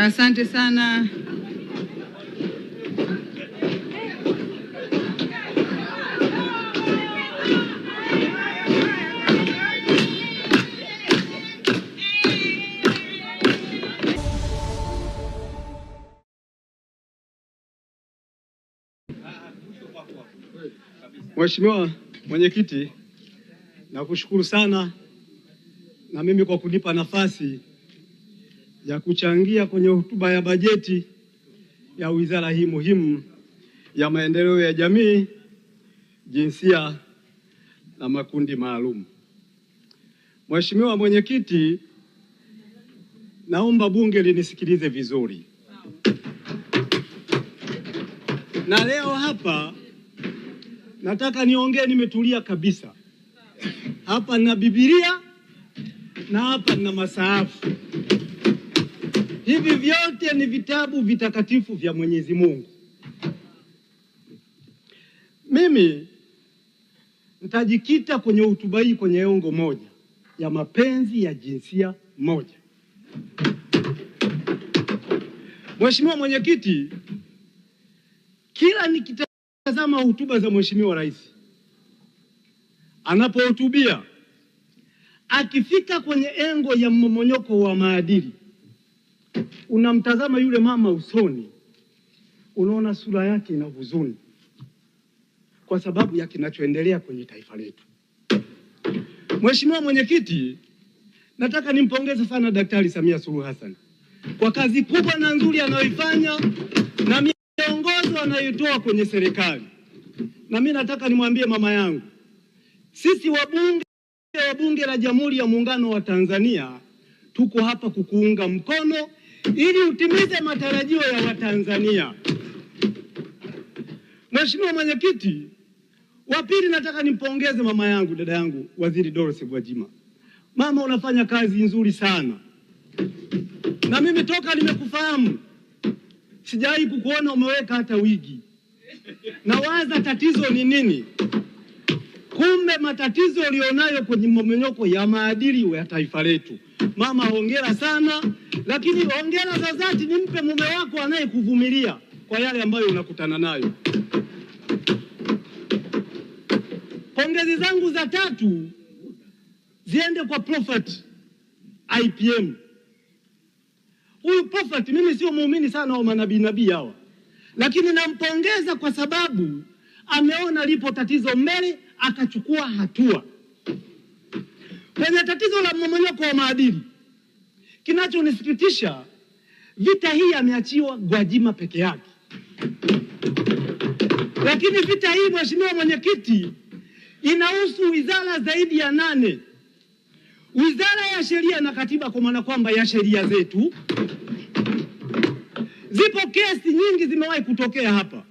Asante sana. Mheshimiwa Mwenyekiti, nakushukuru sana na mimi kwa kunipa nafasi ya kuchangia kwenye hotuba ya bajeti ya wizara hii muhimu ya maendeleo ya jamii, jinsia na makundi maalum. Mheshimiwa Mwenyekiti, naomba bunge linisikilize vizuri. Na leo hapa nataka niongee nimetulia kabisa. Hapa na Biblia na hapa na masahafu. Hivi vyote ni vitabu vitakatifu vya Mwenyezi Mungu. Mimi nitajikita kwenye hotuba hii kwenye engo moja ya mapenzi ya jinsia moja. Mheshimiwa Mwenyekiti, kila nikitazama hotuba za Mheshimiwa Rais anapohutubia, akifika kwenye engo ya mmomonyoko wa maadili, unamtazama yule mama usoni, unaona sura yake ina huzuni kwa sababu ya kinachoendelea kwenye taifa letu. Mheshimiwa Mwenyekiti, nataka nimpongeze sana Daktari Samia Suluhu Hassan kwa kazi kubwa na nzuri anayoifanya na miongozo anayotoa kwenye serikali. Na mimi nataka nimwambie mama yangu, sisi wabunge wa Bunge la Jamhuri ya Muungano wa Tanzania tuko hapa kukuunga mkono ili utimize matarajio ya Watanzania. Mheshimiwa Mwenyekiti, wa pili nataka nimpongeze mama yangu, dada yangu, Waziri Dorothy Gwajima. Mama, unafanya kazi nzuri sana. Na mimi toka nimekufahamu sijawahi kukuona umeweka hata wigi. Nawaza tatizo ni nini? Kumbe matatizo ulionayo kwenye mmomonyoko ya maadili ya taifa letu. Mama, hongera sana, lakini hongera za dhati nimpe mume wako anayekuvumilia kwa yale ambayo unakutana nayo. Pongezi zangu za tatu ziende kwa Prophet IPM. Huyu Prophet, mimi sio muumini sana wa manabii hawa, lakini nampongeza kwa sababu ameona lipo tatizo mbele akachukua hatua. Kwenye tatizo la mmomonyoko wa maadili, kinachonisikitisha, vita hii ameachiwa Gwajima peke yake. Lakini vita hii, Mheshimiwa Mwenyekiti, inahusu wizara zaidi ya 8. Wizara ya Sheria na Katiba, kwa maana kwamba ya sheria zetu. Zipo kesi nyingi zimewahi kutokea hapa.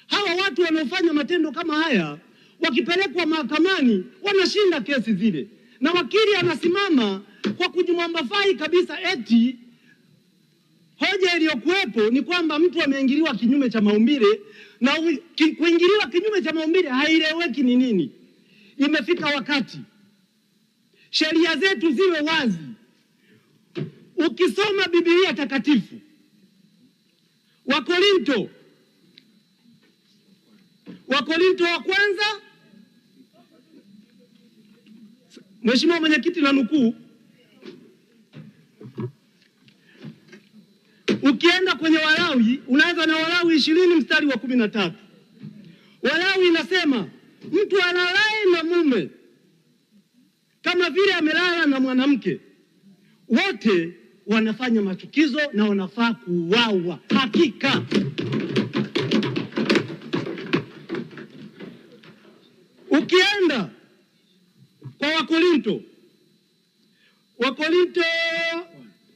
Hawa watu wanaofanya matendo kama haya wakipelekwa mahakamani wanashinda kesi zile, na wakili anasimama kwa kujimwambafai kabisa eti hoja iliyokuwepo ni kwamba mtu ameingiliwa kinyume cha maumbile, na kuingiliwa kinyume cha maumbile haieleweki ni nini. Imefika wakati sheria zetu ziwe wazi. Ukisoma Biblia takatifu, Wakorinto wa kwanza, Mheshimiwa Mwenyekiti, na nukuu, ukienda kwenye Walawi, unaanza na Walawi 20 mstari wa 13. Walawi inasema mtu alalaye na mume kama vile amelala na mwanamke, wote wanafanya machukizo na wanafaa kuuawa. Hakika ukienda kwa Wakorinto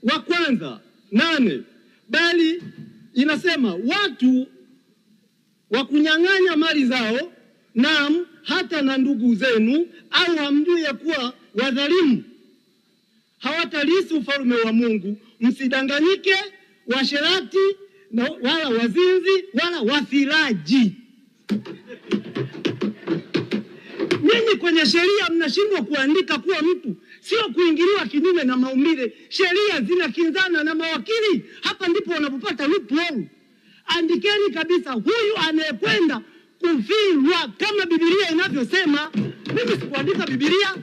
wa kwanza 8, bali inasema watu wa kunyang'anya mali zao, naam hata na ndugu zenu, au hamjui ya kuwa wadhalimu hawatalisi ufalme wa Mungu? Msidanganyike, washerati wala wazinzi wala wafiraji. Nyinyi kwenye sheria mnashindwa kuandika kuwa mtu sio kuingiliwa kinyume na maumbile. Sheria zinakinzana na mawakili, hapa ndipo wanapopata loophole. Andikeni kabisa, huyu anayekwenda kufirwa kama Biblia inavyosema. Mimi sikuandika Biblia,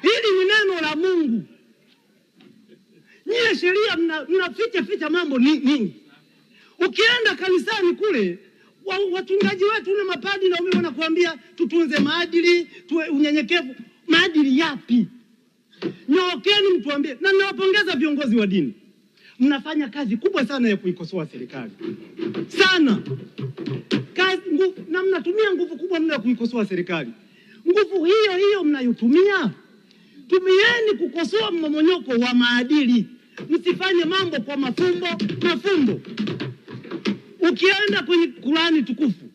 hili ni neno la Mungu. Nyie sheria mnaficha mambo nini? Ukienda kanisani kule, wachungaji wetu na mapadi na umeme wanakuambia tutunze maadili, tuwe unyenyekevu. Maadili yapi? Nyookeni mtuambie. Na ninawapongeza viongozi wa dini, mnafanya kazi kubwa sana ya kuikosoa serikali sana. Na mnatumia nguvu kubwa mna ya kuikosoa serikali. Nguvu hiyo mnayotumia, tumieni kukosoa mmomonyoko wa maadili. Msifanye mambo kwa mafumbo. Ukienda kwenye Qur'ani tukufu,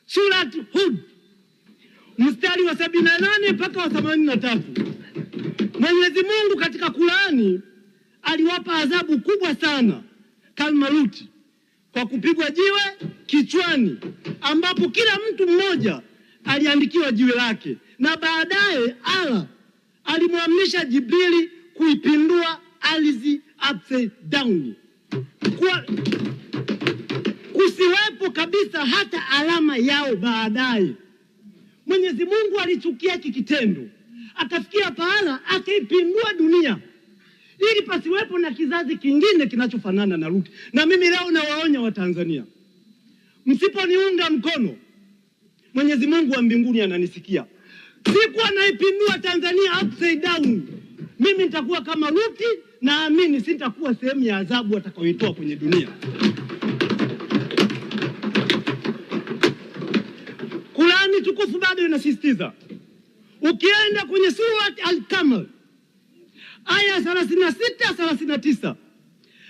Surat Hud, mstari wa 78 mpaka wa 83, Mwenyezi Mungu katika Qur'ani aliwapa adhabu kubwa sana Kalmaluti kwa kupigwa jiwe kichwani, ambapo kila mtu mmoja aliandikiwa jiwe lake, na baadaye Allah alimwamrisha Jibrili kuipindua ardhi upside down, kusiwepo kabisa hata alama yao baadaye. Mwenyezi Mungu alichukia kitendo, akafikia pahala akaipindua dunia ili pasiwepo na kizazi kingine kinachofanana na Luti. Na mimi leo nawaonya Watanzania, msiponiunga mkono, Mwenyezi Mungu wa mbinguni ananisikia, siku anaipindua Tanzania upside down, mimi nitakuwa kama Luti, na amini sitakuwa sehemu ya adhabu atakayoitoa kwenye dunia. Qur'ani tukufu bado inasisitiza. Ukienda kwenye Surat Al-Kamar aya 36-39,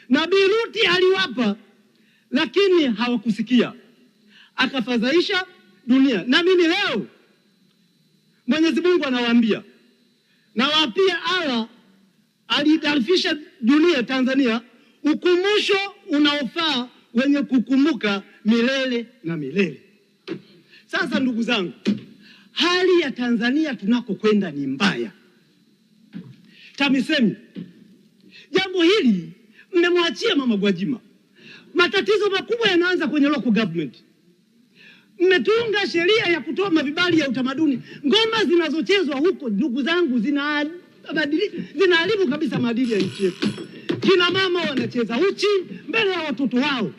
Nabii Luti aliwapa lakini hawakusikia, akafadhaisha dunia. Na mimi leo Mwenyezi Mungu anawaambia, na wapia Allah alidarifisha dunia Tanzania ukumbusho unaofaa wenye kukumbuka milele na milele. Sasa ndugu zangu, hali ya Tanzania tunakokwenda ni mbaya. TAMISEMI, jambo hili mmemwachia Mama Gwajima. Matatizo makubwa yanaanza kwenye local government. Mmetunga sheria ya kutoa mavibali ya utamaduni. Ngoma zinazochezwa huko, ndugu zangu, zinaharibu kabisa maadili ya nchi yetu. Kina mama wanacheza uchi mbele ya watoto wao.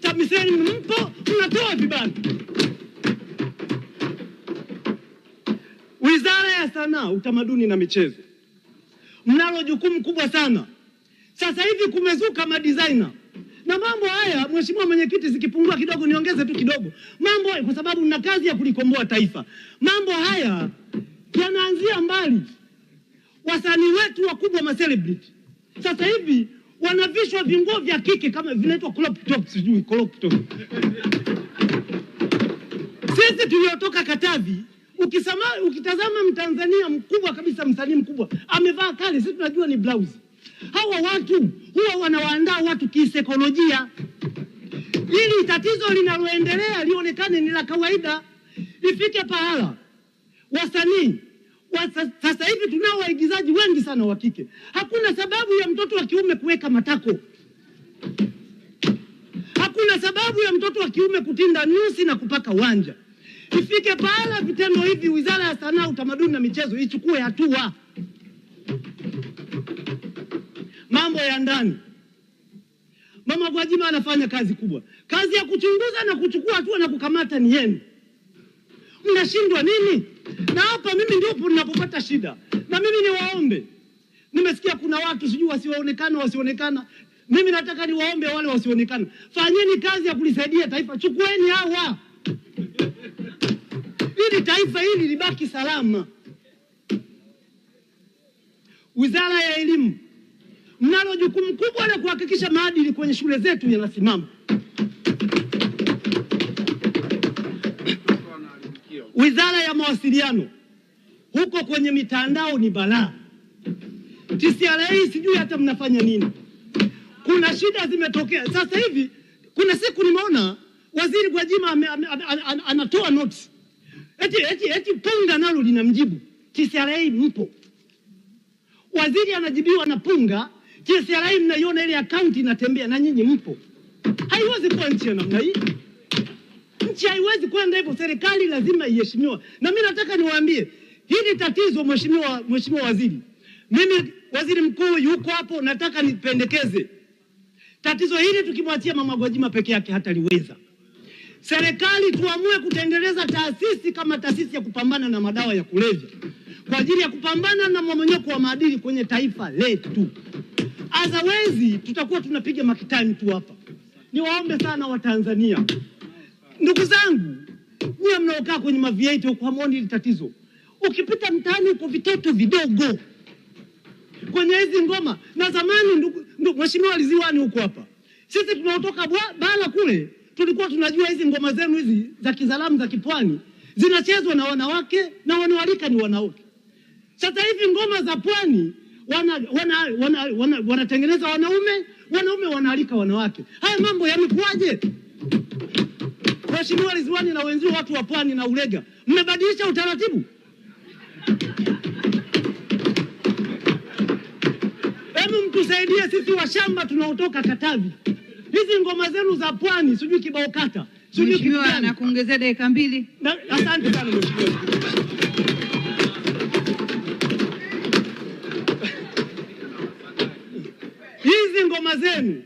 TAMISEMI mpo, mnatoa vibali. Wizara ya Sanaa, Utamaduni na Michezo, mnalo jukumu kubwa sana. Sasa hivi kumezuka madesigner na mambo haya. Mheshimiwa Mwenyekiti, zikipungua kidogo niongeze tu kidogo mambo, kwa sababu mna kazi ya kulikomboa taifa. Mambo haya yanaanzia mbali. Wasanii wetu wakubwa, ma celebrity, sasa hivi wanavishwa vinguo vya kike kama vinaitwa crop top, sijui crop top. Sisi tuliotoka Katavi, ukitazama Mtanzania mkubwa kabisa, msanii mkubwa amevaa kale, sisi tunajua ni blouse. Hawa watu huwa wanawaandaa watu kisaikolojia ili tatizo linaloendelea lionekane ni la kawaida. Ifike pahala wasanii sasa hivi tunao waigizaji wengi sana wa kike. Hakuna sababu ya mtoto wa kiume kuweka matako. Hakuna sababu ya mtoto wa kiume kutinda nyusi na kupaka wanja. Ifike pahala vitendo hivi Wizara ya Sanaa, Utamaduni na Michezo ichukue hatua. Mambo ya ndani, Mama Gwajima anafanya kazi kubwa. Kazi ya kuchunguza na kuchukua hatua na kukamata ni yenu. Mnashindwa nini? Na hapa mimi ndipo ninapopata shida. Na mimi niwaombe, nimesikia kuna watu sijui wasionekana. Mimi nataka niwaombe wale wasionekana, fanyeni kazi ya kulisaidia taifa. Chukueni hawa ili taifa hili libaki salama. Wizara ya Elimu, mnalo jukumu kubwa la kuhakikisha maadili kwenye shule zetu yanasimama. Wizara ya Mawasiliano, huko kwenye mitandao ni balaa. TCRA sijui hata mnafanya nini. Kuna shida zimetokea. Sasa hivi kuna siku nimeona Waziri Gwajima anatoa notes Eti punga nalo linamjibu TCRA mpo. Waziri anajibiwa na punga, TCRA mnaiona ile account inatembea na nyinyi mpo. Haiwezi kuwa nchi ya namna hii. Nchi haiwezi kwenda hivyo, serikali lazima iheshimiwa. Na mimi nataka niwaambie, hili tatizo mheshimiwa waziri. Mimi waziri mkuu yuko hapo, nataka nipendekeze. Tatizo hili tukimwachia Mama Gwajima peke yake hataliweza. Serikali tuamue kutengeneza taasisi kama taasisi ya kupambana na madawa ya kulevya kwa ajili ya kupambana na mmomonyoko wa maadili kwenye taifa letu. Otherwise tutakuwa tunapiga makitani tu hapa. Niwaombe sana Watanzania. Ndugu zangu, nyie mnaokaa kwenye mavieti huko hamuoni hili tatizo. Ukipita mtaani uko vitoto vidogo kwenye hizi ngoma. Na zamani mheshimiwa Liziwani huko hapa, sisi tunaotoka Bala kule tulikuwa tunajua hizi ngoma zenu hizi za kizalamu za kipwani zinachezwa na wanawake na wanaoalika ni wanawake. Sasa hivi ngoma za pwani wanatengeneza wanaume wanaalika wanawake. Haya mambo yamekuaje? Mheshimiwa Liziwani na wenzio watu wa pwani na Ulega, mmebadilisha utaratibu? Hebu mtusaidie sisi wa shamba tunaotoka Katavi. Hizi ngoma zenu za pwani, sijui kibao kata, sijui Mheshimiwa na kuongezea dakika 2. Asante sana mheshimiwa. Hizi ngoma zenu,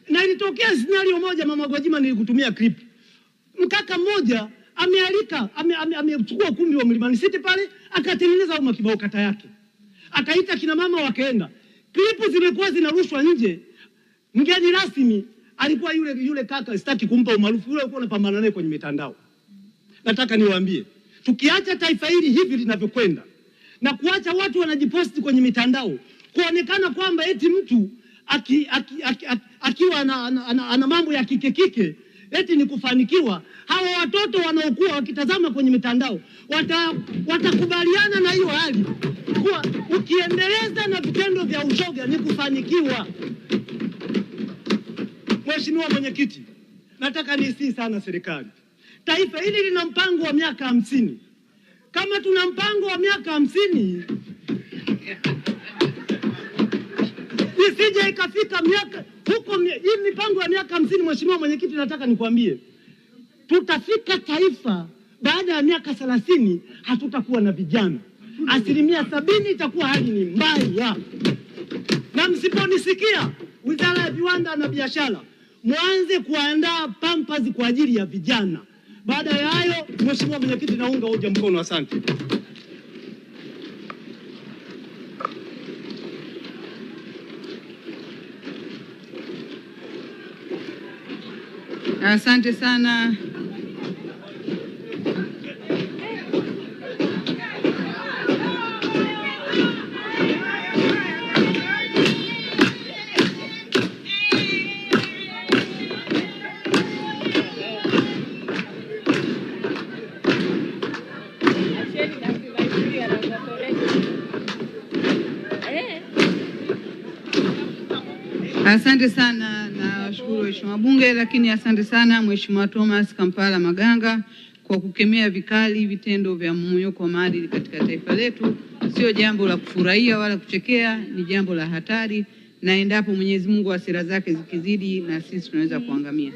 na ilitokea scenario moja Mama Gwajima, nilikutumia clip. Mkaka mmoja amechukua ukumbi wa Mlimani City pale, akatengeneza kibao kata yake. Akaita kina mama wakaenda. Klipu zilikuwa zinarushwa nje. Mgeni rasmi alikuwa yule kaka, sitaki kumpa umaarufu, yule alikuwa anapambana naye kwenye mitandao. Nataka niwaambie, tukiacha taifa hili hivi linavyokwenda na kuacha watu wanajiposti kwenye mitandao kuonekana kwamba eti mtu akiwa ana mambo ya kike eti ni kufanikiwa, hawa watoto wanaokuwa wakitazama kwenye mitandao watakubaliana na hiyo hali kuwa ukiendeleza na vitendo vya ushoga ni kufanikiwa. Mheshimiwa Mwenyekiti, nataka niisii sana serikali. Taifa hili lina mpango wa miaka 50. Kama tuna mpango wa miaka 50, isije ikafika miaka huko hii mipango ya miaka 50. Mheshimiwa Mwenyekiti, nataka nikwambie, tutafika taifa baada ya miaka 30 hatutakuwa na vijana. 70% itakuwa hali ni mbaya. Na msiponisikia, Wizara ya Viwanda na Biashara, mwanze kuandaa pampers kwa ajili ya vijana. Baada ya hayo, Mheshimiwa Mwenyekiti, naunga hoja mkono. Asante. Asante sana. Asante sana na washukuru waheshimiwa bunge, lakini asante sana Mheshimiwa Thomas Kampala Maganga kwa kukemea vikali vitendo vya mmomonyoko wa maadili katika taifa letu. Sio jambo la kufurahia wala kuchekea, ni jambo la hatari, na endapo Mwenyezi Mungu hasira zake zikizidi, na sisi tunaweza kuangamia.